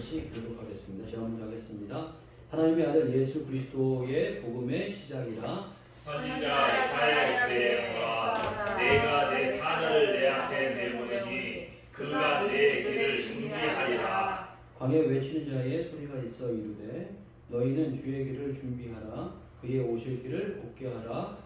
같이 교독하겠습니다. 제가 먼저 하겠습니다. 하나님의 아들 예수 그리스도의 복음의 시작이라. 선지자 이사야의 때와 내가 내 사자를 내 앞에 내보내니 그가 내 길을 준비하리라. 광야에 외치는 자의 소리가 있어 이르되 너희는 주의 길을 준비하라. 그의 오실 길을 곱게 하라.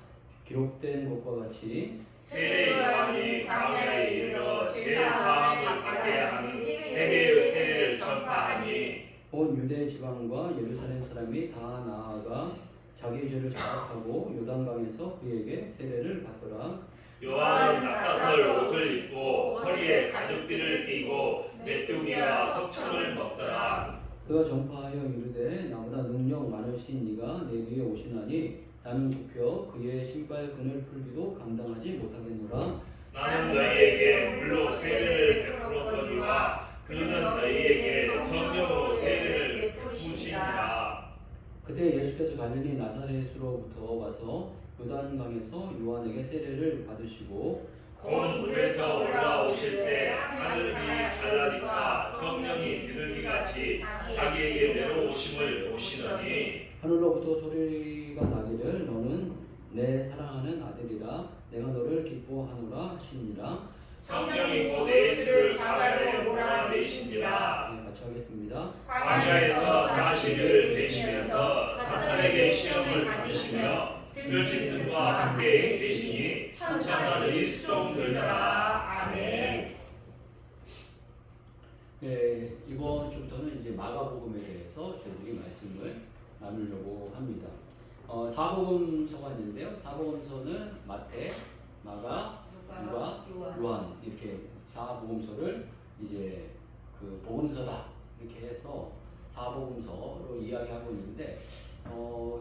기록된 것과 같이 세례 요한이 광야에 이르러 제사함을 받게 하니 세계의 세례를 전파하니 온 유대 지방과 예루살렘 사람이 다 나아가 자기의 죄를 자각하고 요단강에서 그에게 세례를 받더라. 요한은 낙타털 옷을 입고 허리에 가죽띠를 띠고 메뚜기와 석청을 먹더라. 그가 전파하여 이르되 나보다 능력 많으신 이가 내 뒤에 오시나니 나는 굽혀 그의 신발끈을 풀기도 감당하지 못하겠노라. 나는 너희에게 물로 세례를 베풀었거니와 그는 너희에게 성령으로 세례를 베푸시리라. 그때 예수께서 갈릴리 나사렛으로부터 와서 요단강에서 요한에게 세례를 받으시고 곧 물에서 올라오실새 하늘이 갈라지까 성령이 비둘기같이 자기에게 내려오심을 보시더니 하늘로부터 소리가 나기를 너는 내 사랑하는 아들이라 내가 너를 기뻐하노라 하시니라. 성령이 곧 예수를 광야로 몰아내신지라. 네, 같이 하겠습니다. 광야에서 40일을 되시면서 사탄에게 시험을 받으시며 들짐승과 함께 계시니 천사들이 수종들더라. 아멘. 네, 이번 주부터는 이제 마가복음에 대해서 저희들이 말씀을 나누려고 합니다. 사복음서가 있는데요. 사복음서는 마태, 마가, 누가, 요한 이렇게 사복음서를 이제 그 복음서다 이렇게 해서 사복음서로 이야기하고 있는데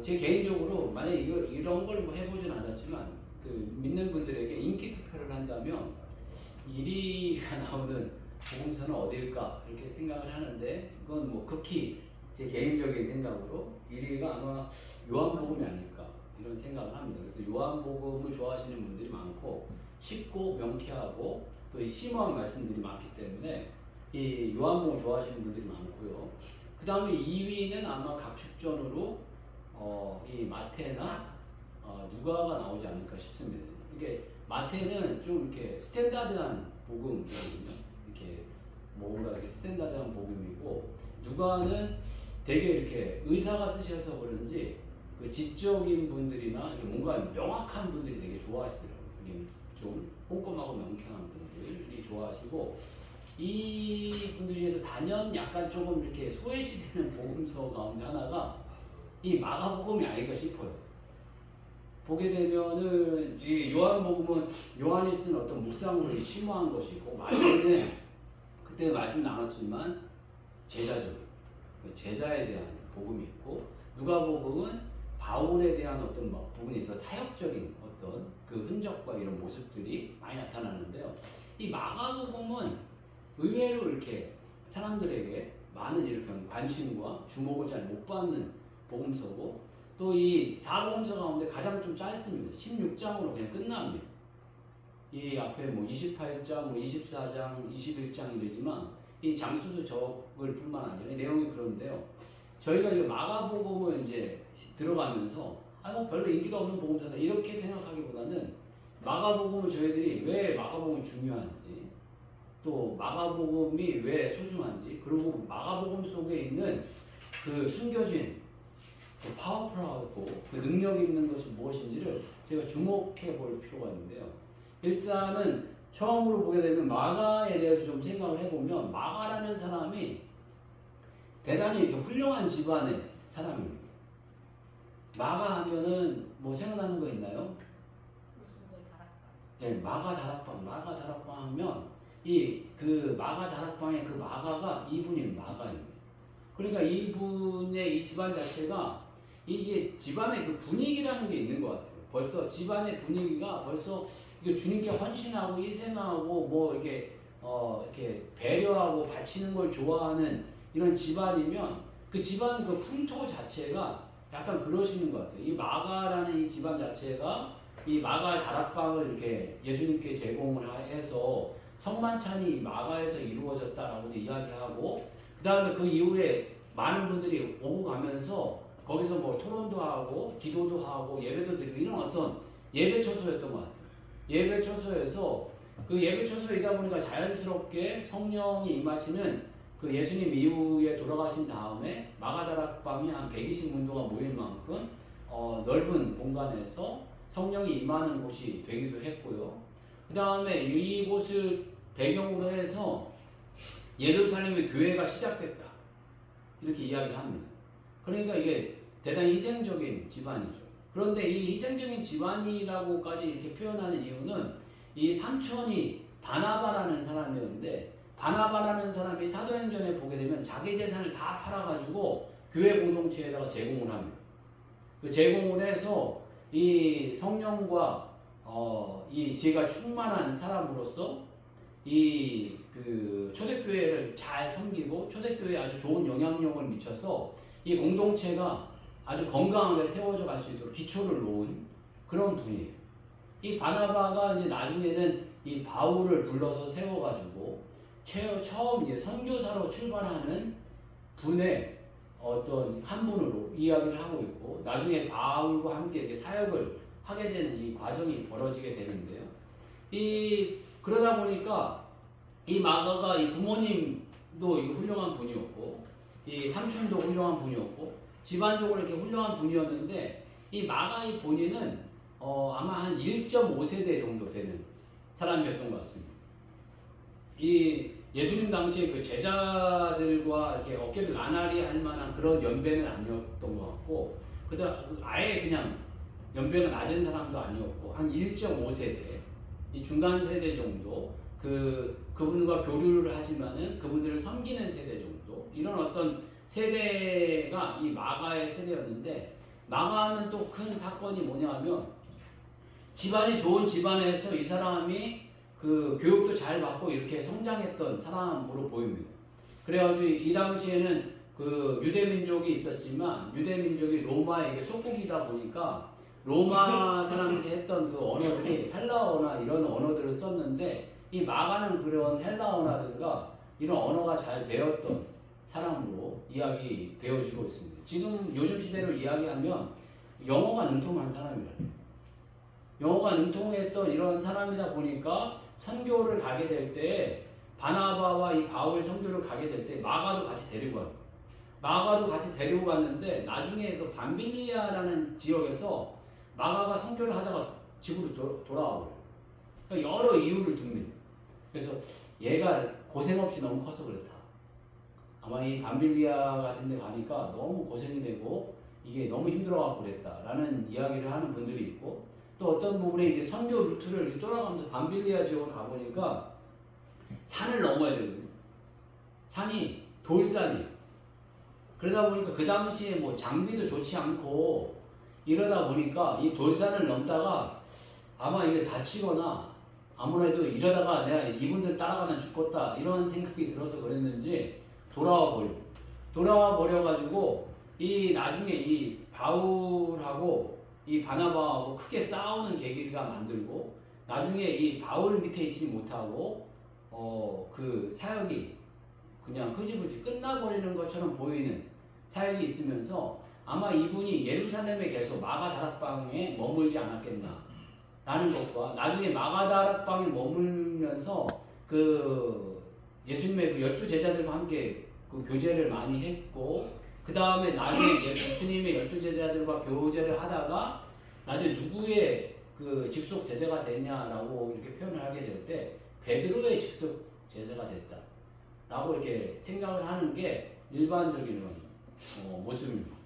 제 개인적으로 만약 이런 걸 뭐 해보진 않았지만 그 믿는 분들에게 인기 투표를 한다면 1위가 나오는 복음서는 어디일까 이렇게 생각을 하는데 그건 뭐 극히 제 개인적인 생각으로 1위가 아마 요한복음이 아닐까 이런 생각을 합니다. 그래서 요한복음을 좋아하시는 분들이 많고 쉽고 명쾌하고 또 이 심오한 말씀들이 많기 때문에 이 요한복음을 좋아하시는 분들이 많고요. 그 다음에 2위는 아마 각축전으로 이 마태나 누가가 나오지 않을까 싶습니다. 이게 마태는 좀 이렇게 스탠다드한 복음이거든요. 이렇게 뭔가 이렇게 스탠다드한 복음이고 누가는 되게 이렇게 의사가 쓰셔서 그런지 그 지적인 분들이나 뭔가 명확한 분들이 되게 좋아하시더라고요. 이게 좀 꼼꼼하고 명쾌한 분들이 좋아하시고 이 분들 중에서 단연 약간 조금 이렇게 소외시되는 복음서 가운데 하나가 이 마가복음이 아닐까 싶어요. 보게 되면은 이 요한복음은 요한이 쓴 어떤 묵상으로 심오한 것이고 마태는 그때 말씀 나눴지만 제자적 제자에 대한 복음이 있고 누가복음은 바울에 대한 어떤 부분에 있어 사역적인 어떤 그 흔적과 이런 모습들이 많이 나타나는데요. 이 마가복음은 의외로 이렇게 사람들에게 많은 이렇게 관심과 주목을 잘 못 받는 복음서고 또 이 사복음서 가운데 가장 좀 짧습니다. 16장으로 그냥 끝납니다. 이 앞에 뭐 28장, 뭐 24장, 21장 이러지만 이 장수도 적을 뿐만 아니라 내용이 그런데요. 저희가 이 마가복음을 이제 들어가면서 뭐 별로 인기도 없는 복음서다 이렇게 생각하기보다는 마가복음을 저희들이 왜 마가복음이 중요한지 또 마가복음이 왜 소중한지 그리고 마가복음 속에 있는 그 숨겨진 그 파워풀하고 그 능력 있는 것이 무엇인지를 제가 주목해 볼 필요가 있는데요. 일단은 처음으로 보게 되면 마가에 대해서 좀 생각을 해보면 마가라는 사람이 대단히 이렇게 훌륭한 집안의 사람입니다. 마가 하면은 뭐 생각나는 거 있나요? 네, 마가 다락방 하면 이 그 마가 다락방의 그 마가가 이분인 마가입니다. 그러니까 이분의 이 집안 자체가 이게 집안의 그 분위기라는 게 있는 것 같아요. 벌써 집안의 분위기가 벌써 이게 주님께 헌신하고 희생하고 뭐 이렇게 이렇게 배려하고 바치는 걸 좋아하는 이런 집안이면 그 집안 그 풍토 자체가 약간 그러시는 것 같아요. 이 마가라는 이 집안 자체가 이 마가 다락방을 이렇게 예수님께 제공을 해서 성만찬이 마가에서 이루어졌다라고도 이야기하고 그 다음에 그 이후에 많은 분들이 오고 가면서 거기서 뭐 토론도 하고 기도도 하고 예배도 드리고 이런 어떤 예배 처소였던 것 같아요. 예배 처소에서 그 예배 처소이다 보니까 자연스럽게 성령이 임하시는 그 예수님 이후에 돌아가신 다음에 마가다락방이 한 120문도가 모일 만큼 넓은 공간에서 성령이 임하는 곳이 되기도 했고요. 그 다음에 이곳을 배경으로 해서 예루살렘의 교회가 시작됐다. 이렇게 이야기를 합니다. 그러니까 이게 대단히 희생적인 집안이죠. 그런데 이 희생적인 집안이라고까지 이렇게 표현하는 이유는 이 삼촌이 바나바라는 사람이었는데 바나바라는 사람이 사도행전에 보게 되면 자기 재산을 다 팔아가지고 교회 공동체에다가 제공을 합니다. 그 제공을 해서 이 성령과 이 지혜가 충만한 사람으로서 이 그 초대교회를 잘 섬기고 초대교회에 아주 좋은 영향력을 미쳐서 이 공동체가 아주 건강하게 세워져 갈 수 있도록 기초를 놓은 그런 분이에요. 이 바나바가 이제 나중에는 이 바울을 불러서 세워가지고 처음 이제 선교사로 출발하는 분의 어떤 한 분으로 이야기를 하고 있고 나중에 바울과 함께 이렇게 사역을 하게 되는 이 과정이 벌어지게 되는데요. 그러다 보니까 이 마가가 이 부모님도 훌륭한 분이었고 이 삼촌도 훌륭한 분이었고 집안적으로 이렇게 훌륭한 분이었는데 이 마가의 본인은 아마 한 1.5세대 정도 되는 사람이었던 것 같습니다. 이 예수님 당시에 그 제자들과 이렇게 어깨를 나날이 할 만한 그런 연배는 아니었던 것 같고 그다음 아예 그냥 연배가 낮은 사람도 아니었고 한 1.5세대 이 중간 세대 정도 그분과 교류를 하지만은 그분들을 섬기는 세대 정도 이런 어떤 세대가 이 마가의 세대였는데 마가는 또 큰 사건이 뭐냐하면 집안이 좋은 집안에서 이 사람이 그 교육도 잘 받고 이렇게 성장했던 사람으로 보입니다. 그래가지고 이 당시에는 그 유대 민족이 있었지만 유대 민족이 로마에게 속국이다 보니까 로마 사람들이 했던 그 언어들이 헬라어나 이런 언어들을 썼는데 이 마가는 그런 헬라어라든가 이런 언어가 잘 되었던 사람으로 이야기 되어지고 있습니다. 지금 요즘 시대로 이야기하면 영어가 능통한 사람이라 영어가 능통했던 이런 사람이다 보니까 선교를 가게 될 때 바나바와 이 바울이 선교를 가게 될 때 마가도 같이 데리고 가요. 마가도 같이 데리고 갔는데 나중에 그 밤빌리아라는 지역에서 마가가 선교를 하다가 집으로 돌아와 버려요. 그러니까 여러 이유를 둡니다. 그래서 얘가 고생 없이 너무 커서 그렇다. 아마 이 밤빌리아 같은 데 가니까 너무 고생이 되고 이게 너무 힘들어갖고 그랬다라는 이야기를 하는 분들이 있고 또 어떤 부분에 이제 선교 루트를 돌아가면서 밤빌리아 지역으로 가보니까 산을 넘어야 되거든요. 산이 돌산이에요. 그러다 보니까 그 당시에 뭐 장비도 좋지 않고 이러다 보니까 이 돌산을 넘다가 아마 이게 다치거나 아무래도 이러다가 내가 이분들 따라가면 죽겠다 이런 생각이 들어서 그랬는지 돌아와 버려가지고 이 나중에 이 바울하고 이 바나바하고 크게 싸우는 계기가 만들고 나중에 이 바울 밑에 있지 못하고 그 사역이 그냥 흐지부지 끝나버리는 것처럼 보이는 사역이 있으면서 아마 이분이 예루살렘에 계속 마가다락방에 머물지 않았겠나 라는 것과 나중에 마가다락방에 머물면서 그 예수님의 그 12제자들과 함께 그 교제를 많이 했고 그 다음에 나중에 예수님의 12제자들과 교제를 하다가 나중에 누구의 그 직속 제자가 되냐라고 이렇게 표현을 하게 될 때 베드로의 직속 제자가 됐다 라고 이렇게 생각을 하는 게 일반적인 모습입니다.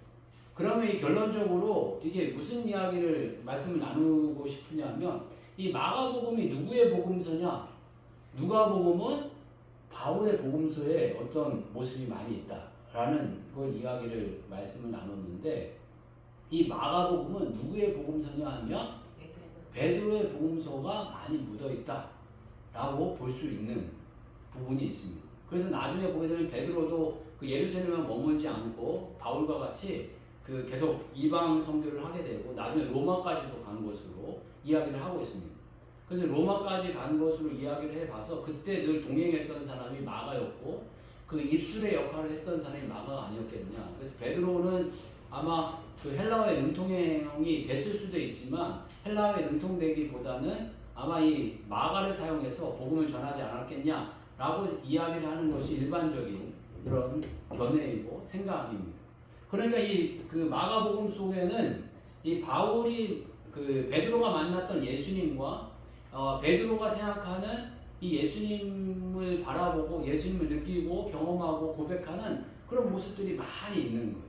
그러면 이 결론적으로 이게 무슨 이야기를 말씀을 나누고 싶으냐면 이 마가복음이 누구의 복음서냐? 누가복음은 바울의 복음서에 어떤 모습이 많이 있다라는 걸 이야기를 말씀을 나눴는데 이 마가복음은 누구의 복음서냐 하면 베드로의 복음서가 많이 묻어 있다라고 볼 수 있는 부분이 있습니다. 그래서 나중에 보게 되면 베드로도 그 예루살렘에 머물지 않고 바울과 같이 그 계속 이방 선교를 하게 되고 나중에 로마까지도 간 것으로 이야기를 하고 있습니다. 그래서 로마까지 간 것으로 이야기를 해봐서 그때 늘 동행했던 사람이 마가였고 그 입술의 역할을 했던 사람이 마가가 아니었겠냐. 그래서 베드로는 아마 그 헬라어의 능통형이 됐을 수도 있지만 헬라어의 능통되기보다는 아마 이 마가를 사용해서 복음을 전하지 않았겠냐라고 이야기를 하는 것이 일반적인 그런 견해이고 생각입니다. 그러니까 이 그 마가복음 속에는 이 바울이 그 베드로가 만났던 예수님과 베드로가 생각하는 이 예수님을 바라보고 예수님을 느끼고 경험하고 고백하는 그런 모습들이 많이 있는 거예요.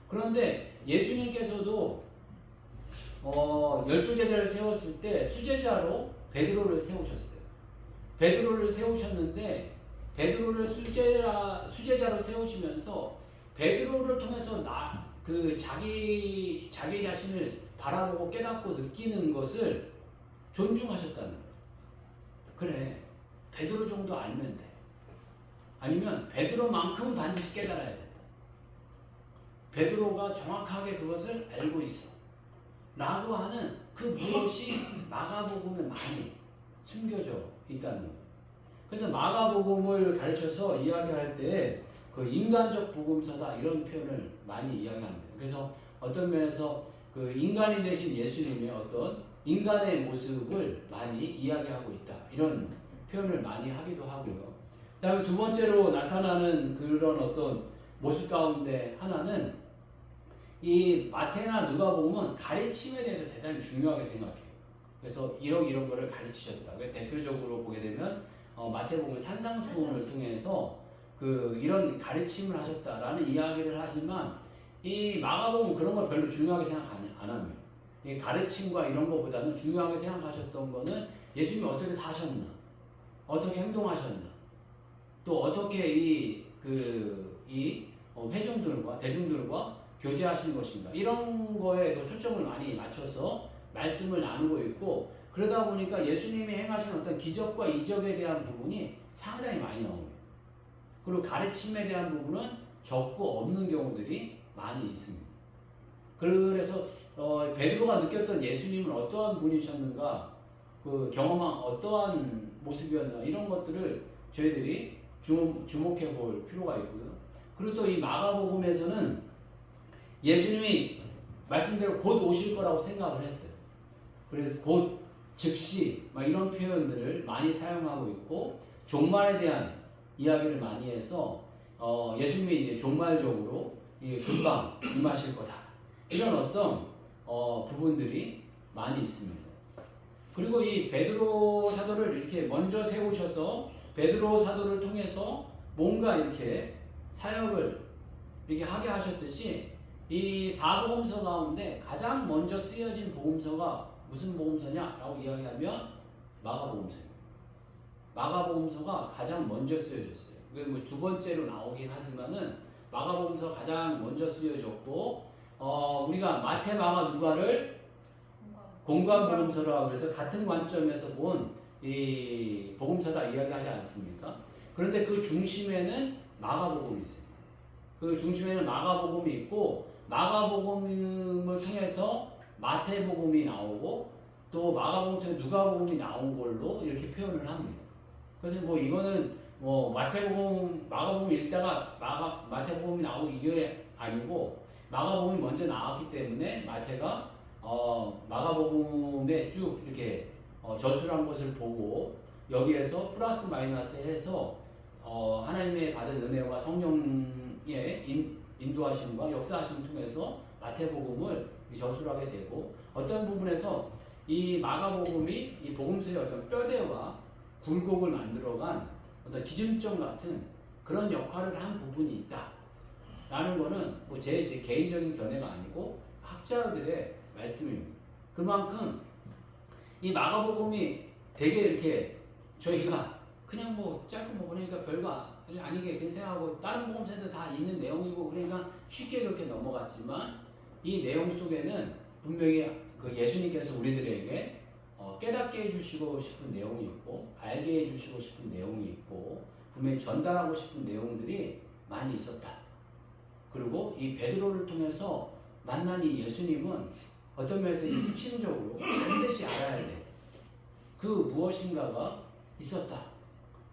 그런데 예수님께서도 12제자를 세웠을 때 수제자로 베드로를 세우셨어요. 베드로를 세우셨는데 베드로를 수제자로 세우시면서 베드로를 통해서 자기 자신을 바라보고 깨닫고 느끼는 것을 존중하셨다는 거예요. 그래, 베드로 정도 알면 돼. 아니면 베드로만큼 반드시 깨달아야 된다. 베드로가 정확하게 그것을 알고 있어. 라고 하는 그 무엇이 마가복음에 많이 숨겨져 있다는 거예요. 그래서 마가복음을 가르쳐서 이야기할 때 그 인간적 복음서다 이런 표현을 많이 이야기합니다. 그래서 어떤 면에서 그 인간이 되신 예수님의 어떤 인간의 모습을 많이 이야기하고 있다. 이런 표현을 많이 하기도 하고요. 그 다음에 두 번째로 나타나는 그런 어떤 모습 가운데 하나는 이 마태나 누가복음은 가르침에 대해서 대단히 중요하게 생각해요. 그래서 이런 거를 가르치셨다. 대표적으로 보게 되면 마태복음의 산상수훈을 통해서 이런 가르침을 하셨다라는 이야기를 하지만 이 마가복음은 그런 걸 별로 중요하게 생각 안 합니다. 이 가르침과 이런 것보다는 중요하게 생각하셨던 거는 예수님이 어떻게 사셨나, 어떻게 행동하셨나, 또 어떻게 대중들과 교제하신 것인가 이런 거에 더 초점을 많이 맞춰서 말씀을 나누고 있고 그러다 보니까 예수님이 행하신 어떤 기적과 이적에 대한 부분이 상당히 많이 나옵니다. 그리고 가르침에 대한 부분은 적고 없는 경우들이 많이 있습니다. 그래서 베드로가 느꼈던 예수님은 어떠한 분이셨는가, 그 경험한 어떠한 모습이었나 이런 것들을 저희들이 주목해 볼 필요가 있고요. 그리고 또 이 마가복음에서는 예수님이 말씀대로 곧 오실 거라고 생각을 했어요. 그래서 곧, 즉시 이런 표현들을 많이 사용하고 있고 종말에 대한 이야기를 많이 해서 예수님이 이제 종말적으로 금방 임하실 거다. 이런 어떤 부분들이 많이 있습니다. 그리고 이 베드로 사도를 이렇게 먼저 세우셔서 베드로 사도를 통해서 뭔가 이렇게 사역을 이렇게 하게 하셨듯이 이 4복음서 가운데 가장 먼저 쓰여진 복음서가 무슨 복음서냐라고 이야기하면 마가복음서입니다. 마가복음서가 가장 먼저 쓰여졌어요. 그게 두 번째로 나오긴 하지만은 마가복음서 가장 먼저 쓰여졌고 우리가 마태, 마가, 누가를 공관 복음서라고 해서 같은 관점에서 본 이 복음서다 이야기하지 않습니까? 그런데 그 중심에는 마가복음이 있어요. 그 중심에는 마가복음이 있고 마가복음을 통해서 마태복음이 나오고 또 마가복음을 통해 누가복음이 나온 걸로 이렇게 표현을 합니다. 그래서 이거는 마가복음 읽다가 마태복음이 나오고 이게 아니고 마가복음이 먼저 나왔기 때문에 마태가 마가복음에 쭉 이렇게 저술한 것을 보고 여기에서 플러스 마이너스 해서 하나님의 받은 은혜와 성령의 인도하심과 역사하심을 통해서 마태복음을 저술하게 되고 어떤 부분에서 이 마가복음이 이 복음서의 어떤 뼈대와 굴곡을 만들어간 어떤 기준점 같은 그런 역할을 한 부분이 있다. 라는 거는 제 개인적인 견해가 아니고 학자들의 말씀입니다. 그만큼 이 마가복음이 되게 이렇게 저희가 그냥 짧고 그러니까 별거 아니게 그냥 생각하고 다른 복음서도 다 있는 내용이고 그러니까 쉽게 그렇게 넘어갔지만 이 내용 속에는 분명히 그 예수님께서 우리들에게 깨닫게 해주시고 싶은 내용이 있고 알게 해주시고 싶은 내용이 있고 분명히 전달하고 싶은 내용들이 많이 있었다. 그리고 이 베드로를 통해서 만난 이 예수님은 어떤 면에서 핵심적으로 반드시 알아야 돼. 그 무엇인가가 있었다.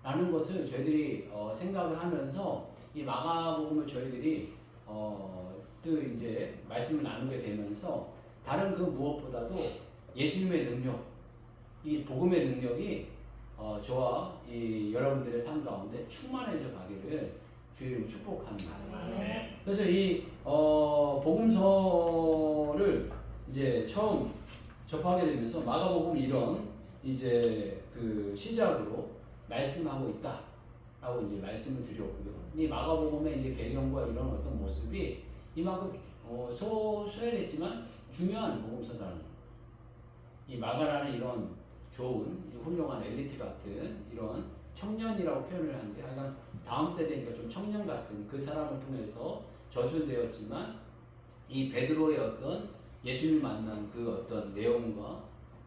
라는 것을 저희들이 생각을 하면서 이 마가복음을 저희들이 또 이제 말씀을 나누게 되면서 다른 그 무엇보다도 예수님의 능력, 이 복음의 능력이 저와 이 여러분들의 삶 가운데 충만해져 가기를 주의로 축복합니다. 그래서 이 복음서를 이제 처음 접하게 되면서 마가복음 이런 이제 그 시작으로 말씀하고 있다라고 이제 말씀을 드렸고요. 이 마가복음의 이제 배경과 이런 어떤 모습이 이만큼 소소했지만 중요한 복음서다는 이 마가라는 이런 좋은 훌륭한 엘리트 같은 이런 청년이라고 표현을 하는데 하여간 다음 세대니까 좀 청년 같은 그 사람을 통해서 저술되었지만 이 베드로의 어떤 예수님을 만난 그 어떤 내용과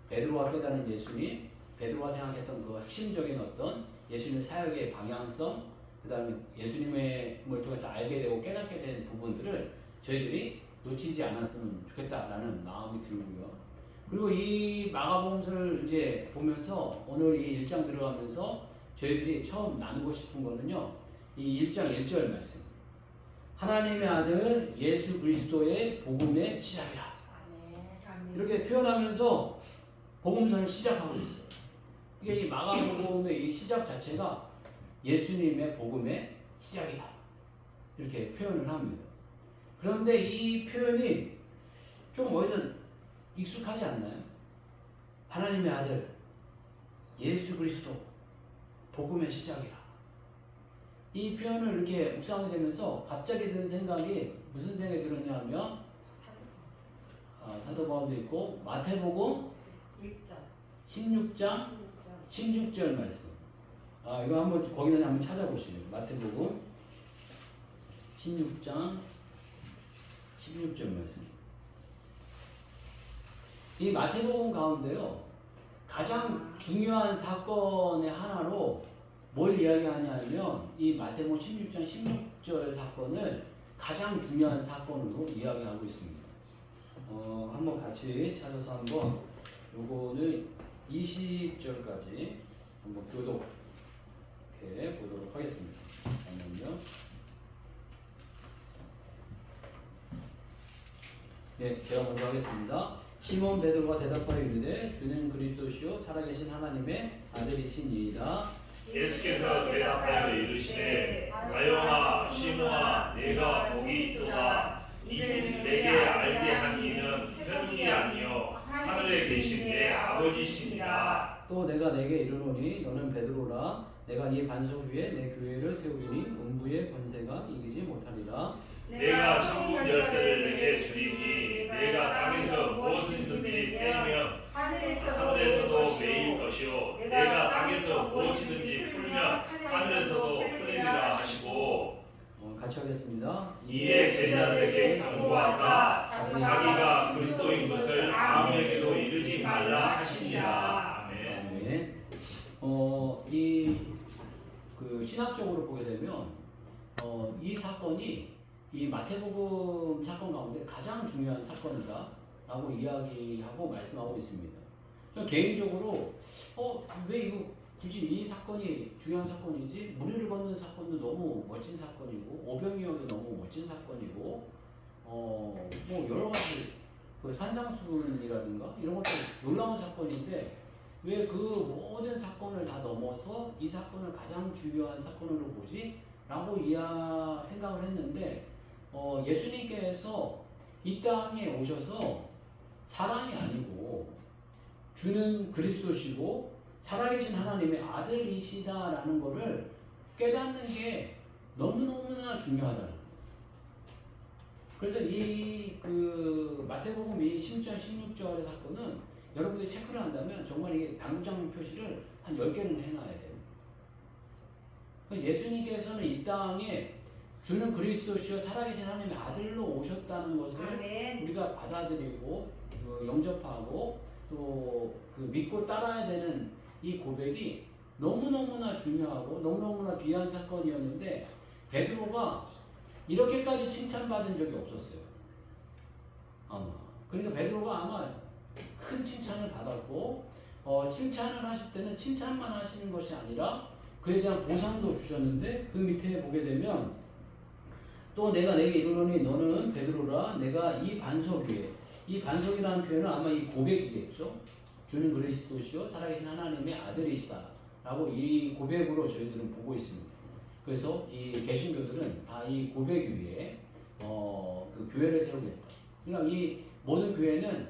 베드로가 깨달은 예수님, 베드로가 생각했던 그 핵심적인 어떤 예수님의 사역의 방향성, 그 다음에 예수님을 통해서 알게 되고 깨닫게 된 부분들을 저희들이 놓치지 않았으면 좋겠다라는 마음이 들고요. 그리고 이 마가복음서를 이제 보면서 오늘 이 1장 들어가면서 저희들이 처음 나누고 싶은 거는요. 이 1장 1절 말씀. 하나님의 아들 예수 그리스도의 복음의 시작이라. 이렇게 표현하면서 복음서를 시작하고 있어요. 이게 이 마가복음의 이 시작 자체가 예수님의 복음의 시작이다. 이렇게 표현을 합니다. 그런데 이 표현이 좀 어디서 익숙하지 않나요? 하나님의 아들 예수 그리스도 복음의 시작이라. 이 표현을 이렇게 묵상하게 되면서 갑자기 든 생각이 무슨 생각이 들었냐면 사도바울도 있고 마태복음 16장 16절 말씀. 이거 한번 거기는 한번 찾아보시죠. 마태복음 16장 16절 말씀. 이 마태복음 가운데요 가장 중요한 사건의 하나로 뭘 이야기하냐면 이 마태복음 16장 16절 사건을 가장 중요한 사건으로 이야기하고 있습니다. 한번 같이 찾아서 한번 요거는 20절까지 한번 교독해 보도록 하겠습니다. 잠깐만요. 네, 제가 먼저 하겠습니다. 시몬 베드로가 대답하여 이르되 주는 그리스도시요 살아계신 하나님의 아들이시니이다. 예수께서 대답하여 이르시되 가요나 시모나 내가 복이 있도다. 이는 내게 알게 한 이는 혈육이 아니요 하늘에 계신 내 아버지시니라. 또 내가 내게 이르노니 너는 베드로라. 내가 이 반석 위에 내 교회를 세우리니 음부의 권세가 이기지 못하리라. 내가 천국 열쇠를 내게 주리니 내가 땅에서 무엇이든지 빼면 하늘에서도 매일 것이요 내가 땅에서 무엇이든지 풀면 하늘에서도 풀리리라 하시고. 같이 하겠습니다. 이에 제자들에게 경고하사 자기가 그리스도인 것을 아무에게도 이르지 말라 하시니라. 아멘. 그 신학적으로 보게 되면 이 사건이 이 마태복음 사건 가운데 가장 중요한 사건이다라고 이야기하고 말씀하고 있습니다. 저는 개인적으로 왜 이거 굳이 이 사건이 중요한 사건이지? 무리를 걷는 사건도 너무 멋진 사건이고 오병이어도 너무 멋진 사건이고 뭐 여러 가지 그 산상수훈이라든가 이런 것도 놀라운 사건인데 왜 그 모든 사건을 다 넘어서 이 사건을 가장 중요한 사건으로 보지? 라고 생각을 했는데 예수님께서 이 땅에 오셔서 사람이 아니고 주는 그리스도시고 살아계신 하나님의 아들이시다라는 것을 깨닫는 게 너무너무나 중요하다. 그래서 그 마태복음 이 16장 16절의 사건은 여러분들이 체크를 한다면 정말 이게 당구장 표시를 한 10개는 해놔야 돼요. 예수님께서는 이 땅에 주는 그리스도시여 살아계신 하나님의 아들로 오셨다는 것을 아멘. 우리가 받아들이고 영접하고 또 그 믿고 따라야 되는 이 고백이 너무너무나 중요하고 너무너무나 귀한 사건이었는데 베드로가 이렇게까지 칭찬받은 적이 없었어요. 그러니까 베드로가 아마 큰 칭찬을 받았고 칭찬을 하실 때는 칭찬만 하시는 것이 아니라 그에 대한 보상도 주셨는데 그 밑에 보게 되면 또 내가 내게 이르노니 너는 베드로라 내가 이 반석 위에 이 반석이라는 표현은 아마 이 고백이겠죠. 주는 그리스도시요 살아계신 하나님의 아들이시다 라고 이 고백으로 저희들은 보고 있습니다. 그래서 이 개신교들은 다 이 고백 위에 그 교회를 세우겠다. 그러니까 이 모든 교회는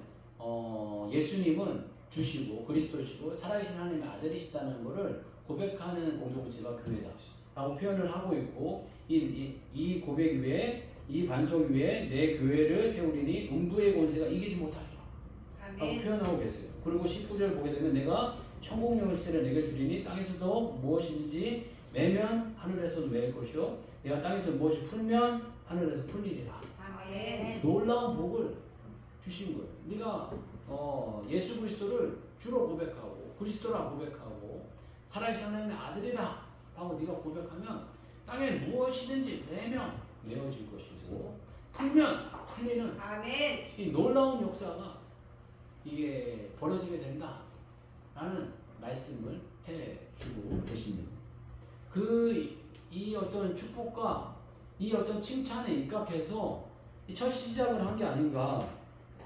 예수님은 주시고 그리스도시고 살아계신 하나님의 아들이시다는 것을 고백하는 공동체가 교회다 라고 표현을 하고 있고 이 고백 위에 이 반석 위에 내 교회를 세우리니 음부의 권세가 이기지 못하리라 라고 표현하고 계세요. 그리고 19절 보게 되면 내가 천국 열쇠를 내게 주리니 땅에서도 무엇이든지 매면 하늘에서도 매일 것이요 내가 땅에서 무엇이 풀면 하늘에서 풀리리라. 놀라운 복을 주신 거예요. 네가 예수 그리스도를 주로 고백하고 그리스도라 고백하고 살아계신 하나님의 아들이다 라고 네가 고백하면 땅에 무엇이든지 매면 메어질 것이고 풀면 풀리는 이 놀라운 역사가 이게 벌어지게 된다 라는 말씀을 해주고 계십니다. 이 어떤 축복과 이 어떤 칭찬에 입각해서 이 첫 시작을 한 게 아닌가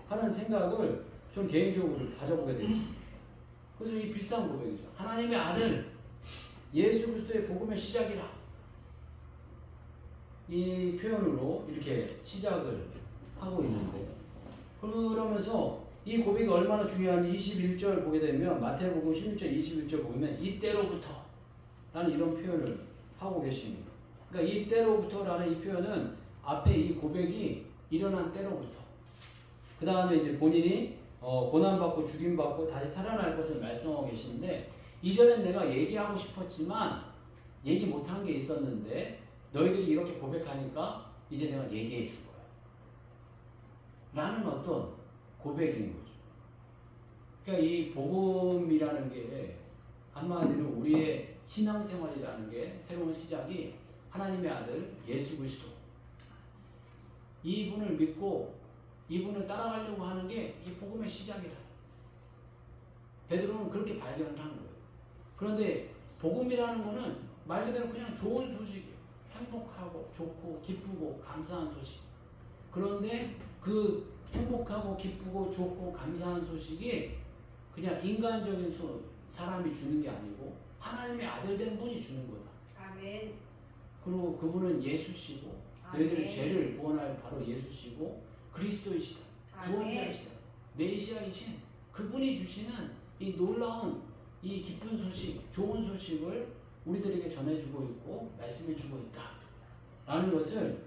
하는 생각을 좀 개인적으로 가져보게 되었습니다. 그래서 이 비슷한 고백이죠. 하나님의 아들 예수 그리스도의 복음의 시작이라 이 표현으로 이렇게 시작을 하고 있는데 그러면서 이 고백이 얼마나 중요한지 21절 보게 되면 마태복음 16절 21절 보면 이때로부터 라는 이런 표현을 하고 계십니다. 그러니까 이때로부터 라는 이 표현은 앞에 이 고백이 일어난 때로부터 그 다음에 이제 본인이 고난받고 죽임받고 다시 살아날 것을 말씀하고 계시는데 이전엔 내가 얘기하고 싶었지만 얘기 못한 게 있었는데 너희들이 이렇게 고백하니까 이제 내가 얘기해 줄 거야 라는 어떤 고백인 거죠. 그러니까 이 복음이라는 게 한마디로 우리의 신앙생활이라는 게 새로운 시작이 하나님의 아들 예수 그리스도 이분을 믿고 이분을 따라가려고 하는 게 이 복음의 시작이다. 베드로는 그렇게 발견을 한 거예요. 그런데 복음이라는 거는 말 그대로 그냥 좋은 소식이에요. 행복하고 좋고 기쁘고 감사한 소식. 그런데 그 행복하고 기쁘고 좋고 감사한 소식이 그냥 인간적인 사람이 주는 게 아니고 하나님의 아들 된 분이 주는 거다. 아멘. 그리고 그분은 예수시고 너희들의 죄를 구원할 바로 예수시고 그리스도이시다. 구원자이시다. 메시아이신 그분이 주시는 이 놀라운 이 기쁜 소식, 좋은 소식을 우리들에게 전해주고 있고 말씀해주고 있다. 라는 것을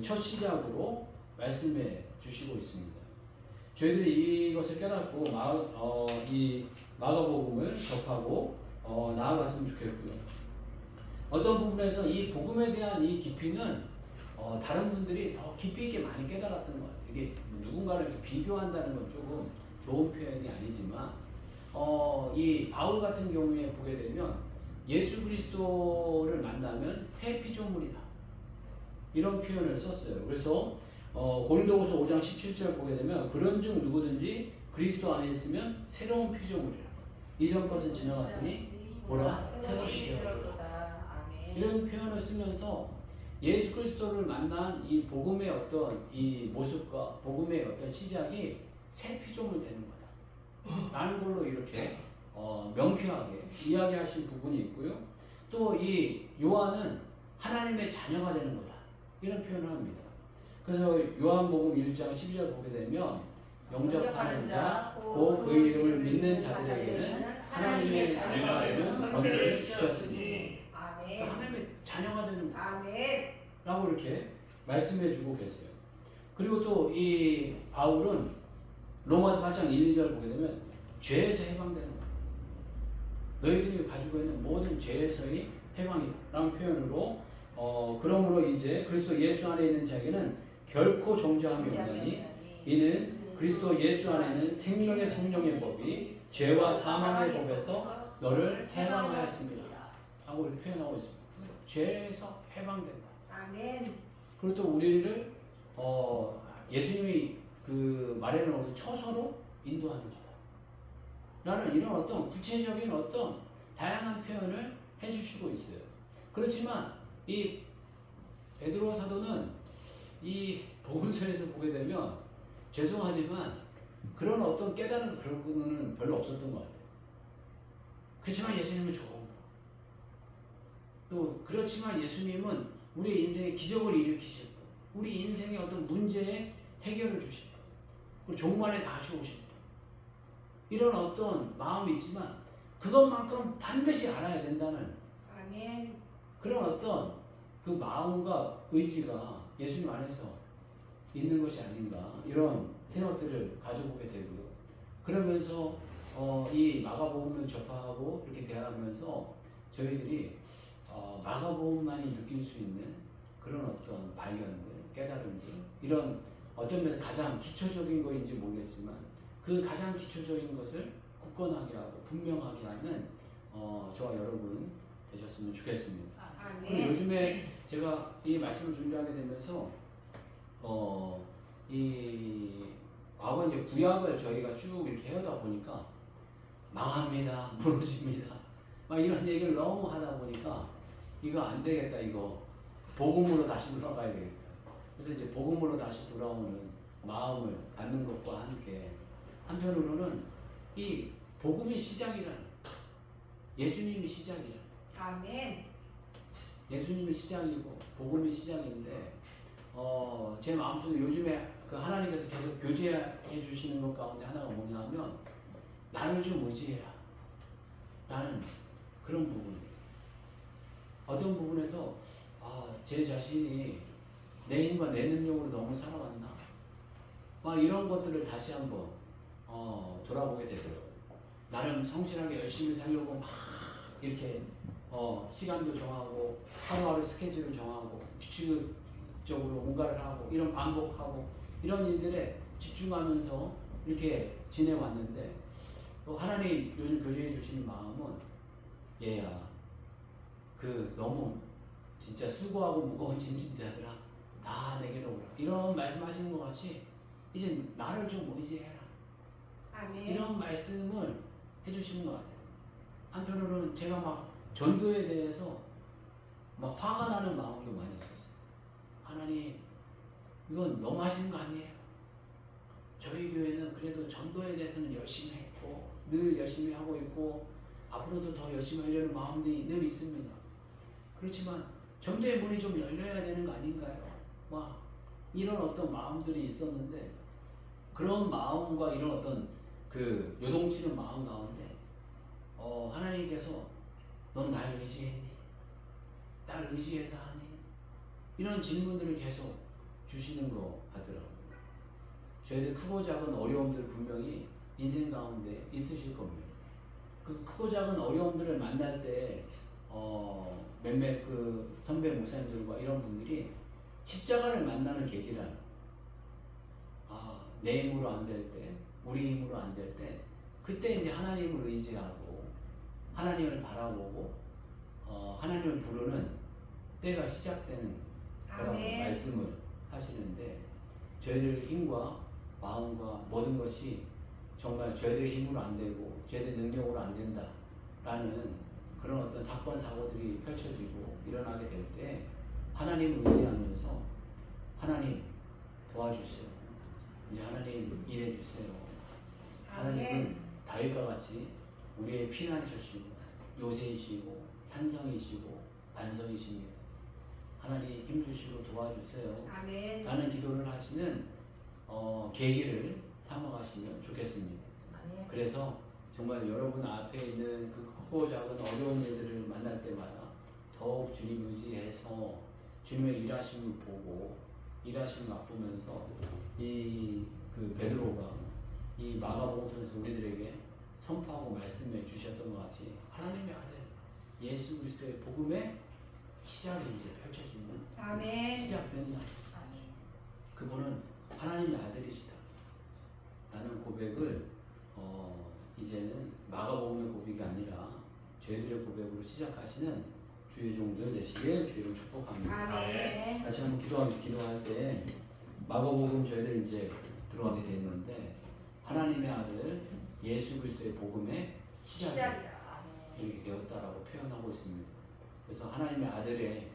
첫 시작으로 말씀해 주시고 있습니다. 저희들이 이것을 깨닫고 이 마가복음을 접하고 나아갔으면 좋겠고요. 어떤 부분에서 이 복음에 대한 이 깊이는 다른 분들이 더 깊이 있게 많이 깨달았던 것 같아요. 이게 누군가를 이렇게 비교한다는 건 조금 좋은 표현이 아니지만 이 바울 같은 경우에 보게 되면 예수 그리스도를 만나면 새 피조물이다 이런 표현을 썼어요. 그래서 고린도후서 5장 17절 보게 되면 그런즉 누구든지 그리스도 안에 있으면 새로운 피조물이라 이전 것은 지나갔으니 보라 새것이 되었도다. 이런 표현을 쓰면서 예수 그리스도를 만난 이 복음의 어떤 이 모습과 복음의 어떤 시작이 새 피조물 되는 거다 라는 걸로 이렇게 명쾌하게 이야기하신 부분이 있고요. 또 이 요한은 하나님의 자녀가 되는 거다 이런 표현을 합니다. 그래서 요한복음 1장 12절 보게 되면 영접하는 자, 곧 그 이름을 믿는 자들에게는 하나님의 자녀가 되는 권세를 주셨으니 하나님의 자녀가 되는 라고 이렇게 말씀해 주고 계세요. 그리고 또 이 바울은 로마서 8장 1, 2절 보게 되면 죄에서 해방되는 거예요. 너희들이 가지고 있는 모든 죄에서의 해방이다 라는 표현으로 그러므로 이제 그리스도 예수 안에 있는 자에게는 결코 정죄함이 없나니 이는 그리스도 예수 안에는 생명의 성령의 법이 죄와 사망의 법에서 너를 해방하였습니다 라고 이렇게 표현하고 있습니다. 죄에서 해방된다. 아멘. 그리고 또 우리를 예수님이 그 마련한 처소로 인도하는 거다 라는 이런 어떤 구체적인 어떤 다양한 표현을 해주시고 있어요. 그렇지만 이 베드로 사도는 이 복음서에서 보게 되면 죄송하지만 그런 어떤 깨달은 그런 거는 별로 없었던 것 같아요. 그렇지만 예수님은 좋은 거. 또 그렇지만 예수님은 우리 인생에 기적을 일으키셨고 우리 인생의 어떤 문제에 해결을 주시고 그리고 종말에 다시 오시고 이런 어떤 마음이 있지만 그것만큼 반드시 알아야 된다는 아멘. 그런 어떤 그 마음과 의지가 예수님 안에서 있는 것이 아닌가 이런 생각들을 가져보게 되고요. 그러면서 이 마가복음을 접하고 이렇게 대하면서 저희들이 마가복음만이 느낄 수 있는 그런 어떤 발견들, 깨달음들 이런 어떤 면에서 가장 기초적인 거인지 모르겠지만 그 가장 기초적인 것을 굳건하게 하고 분명하게 하는 저와 여러분 되셨으면 좋겠습니다. 그리고 아멘. 요즘에 제가 이 말씀을 준비하게 되면서 이 과거 이제 구약을 저희가 쭉 이렇게 해오다 보니까 망합니다, 무너집니다, 막 이런 얘기를 너무 하다 보니까 이거 안 되겠다, 이거 복음으로 다시 돌아가야 되겠다. 그래서 이제 복음으로 다시 돌아오는 마음을 갖는 것과 함께 한편으로는 이 복음이 시작이라는 예수님이 시작이라. 아멘. 예수님이 시작이고 복음이 시작인데 제 마음속에 요즘에 그 하나님께서 계속 교제해 주시는 것 가운데 하나가 뭐냐면 나를 좀 의지해라 라는 그런 부분이에요. 어떤 부분에서 제 자신이 내 힘과 내 능력으로 너무 살아왔나 막 이런 것들을 다시 한번 돌아보게 되더라고요. 나름 성실하게 열심히 살려고 막 이렇게 시간도 정하고 하루하루 스케줄을 정하고 규칙적으로 뭔가를 하고 이런 반복하고 이런 일들에 집중하면서 이렇게 지내왔는데 또 하나님 요즘 교제해 주시는 마음은 얘야 그 너무 진짜 수고하고 무거운 짐진 자들아 다 내게로 오라 이런 말씀하시는 것 같이 이제 나를 좀 의지해라 아멘. 이런 말씀을 해주시는 것 같아요. 한편으로는 제가 막 전도에 대해서 막 화가 나는 마음도 많이 있었어요. 하나님 이건 너무 하시는 거 아니에요? 저희 교회는 그래도 전도에 대해서는 열심히 했고 늘 열심히 하고 있고 앞으로도 더 열심히 하려는 마음이 늘 있습니다. 그렇지만 전도의 문이 좀 열려야 되는 거 아닌가요? 막 이런 어떤 마음들이 있었는데 그런 마음과 이런 어떤 그 요동치는 마음 가운데 하나님께서 넌 날 의지했니? 날 의지해서 하니? 이런 질문들을 계속 주시는 것 같더라고요. 저희들 크고 작은 어려움들 분명히 인생 가운데 있으실 겁니다. 그 크고 작은 어려움들을 만날 때 몇몇 그 선배 목사님들과 이런 분들이 십자가를 만나는 계기란 내 힘으로 안 될 때, 우리 힘으로 안 될 때 그때 이제 하나님을 의지하고 하나님을 바라보고 하나님을 부르는 때가 시작되는 거라고 말씀을 하시는데 저희들 힘과 마음과 모든 것이 정말 저희들의 힘으로 안 되고 저희들 능력으로 안 된다라는 그런 어떤 사건 사고들이 펼쳐지고 일어나게 될 때 하나님을 의지하면서 하나님 도와주세요. 이제 하나님 일해주세요. 하나님은 다윗과 같이 우리의 피난처시고 요새이시고 산성이시고 반성이십니다. 하나님 힘주시고 도와주세요. 아멘. 라는 기도를 하시는 계기를 삼아가시면 좋겠습니다. 아멘. 그래서 정말 여러분 앞에 있는 그 크고 작은 어려운 일들을 만날 때마다 더욱 주님 의지해서 주님의 일하심을 보고 일하심을 맛보면서 이 그 베드로가 이 마가복음 통해서 우리들에게 선포하고 말씀해 주셨던 것 같이 하나님의 아들 예수 그리스도의 복음의 시작이 이제 펼쳐지는 아멘. 시작된다. 그분은 하나님의 아들이시다. 라는 고백을 이제는 마가복음의 고백이 아니라 저희들의 고백으로 시작하시는 주의 종들 되시길 주의로 축복합니다. 아멘. 다시 한번 기도할 때 마가복음 저희들 이제 들어가게 됐는데 하나님의 아들 예수 그리스도의 복음의 시작이다. 이렇게 되었다라고 표현하고 있습니다. 그래서 하나님의 아들의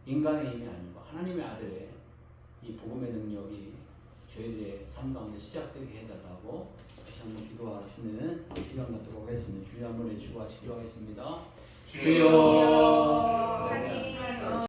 인간의 힘이 아니고 하나님의 아들의 이 복음의 능력이 저희들의 삶 가운데 시작되게 해달라고 다시 한번 기도하시는 시간 갖도록 하겠습니다. 주여 한번 외치고 같이 기도하겠습니다. 주여